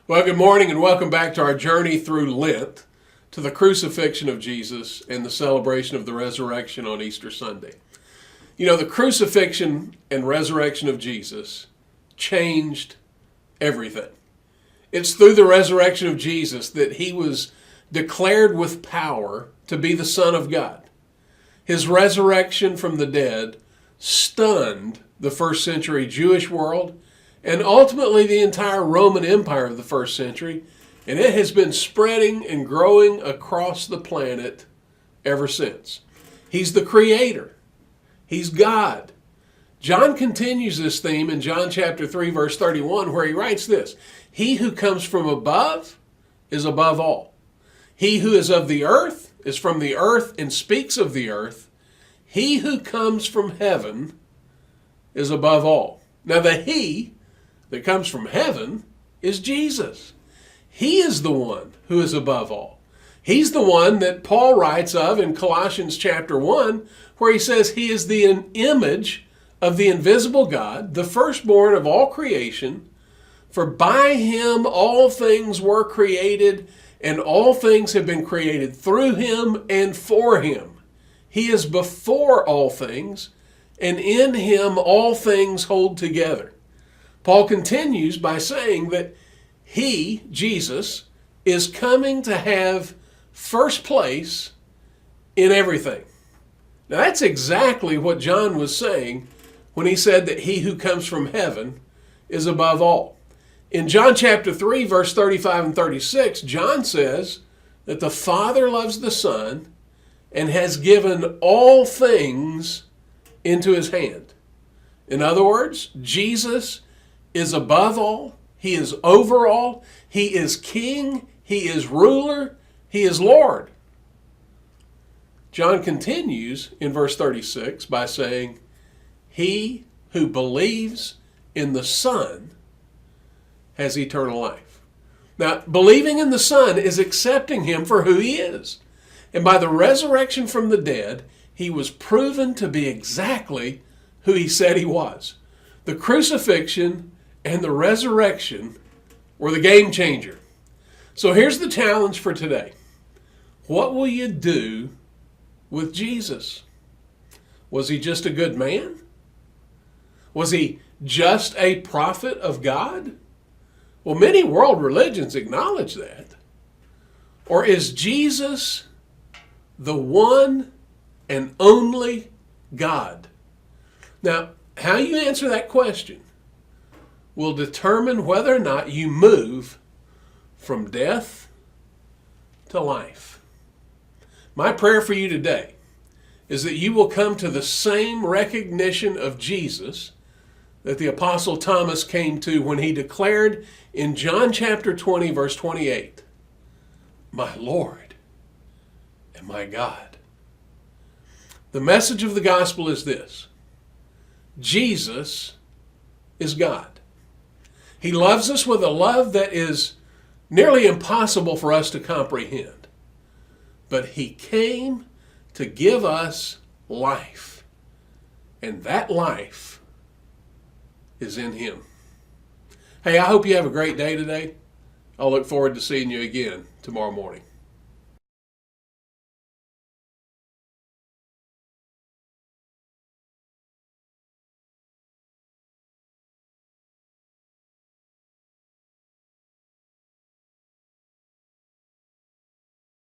Well, good morning and welcome back to our journey through Lent to the crucifixion of Jesus and the celebration of the resurrection on Easter Sunday. You know, the crucifixion and resurrection of Jesus changed everything. It's through the resurrection of Jesus that he was declared with power to be the Son of God. His resurrection from the dead stunned the first century Jewish world and ultimately the entire Roman Empire of the first century, and it has been spreading and growing across the planet ever since. He's the Creator. He's God. John continues this theme in John chapter 3, verse 31, where he writes this: "He who comes from above is above all. He who is of the earth is from the earth and speaks of the earth. He who comes from heaven is above all." Now the He that comes from heaven is Jesus. He is the one who is above all. He's the one that Paul writes of in Colossians chapter 1, where he says he is the image of the invisible God, the firstborn of all creation. For by him all things were created, and all things have been created through him and for him. He is before all things, and in him all things hold together. Paul continues by saying that he, Jesus, is coming to have first place in everything. Now that's exactly what John was saying when he said that he who comes from heaven is above all. In John chapter 3, verse 35 and 36, John says that the Father loves the Son and has given all things into his hand. In other words, Jesus is above all, he is over all, he is king, he is ruler, he is Lord. John continues in verse 36 by saying, "He who believes in the Son has eternal life." Now, believing in the Son is accepting him for who he is. And by the resurrection from the dead, he was proven to be exactly who he said he was. The crucifixion and the resurrection were the game changer. So here's the challenge for today. What will you do with Jesus? Was he just a good man? Was he just a prophet of God? Well, many world religions acknowledge that. Or is Jesus the one and only God? Now, how you answer that question will determine whether or not you move from death to life. My prayer for you today is that you will come to the same recognition of Jesus that the Apostle Thomas came to when he declared in John chapter 20, verse 28, "My Lord and my God." The message of the gospel is this: Jesus is God. He loves us with a love that is nearly impossible for us to comprehend. But he came to give us life. And that life is in him. Hey, I hope you have a great day today. I'll look forward to seeing you again tomorrow morning.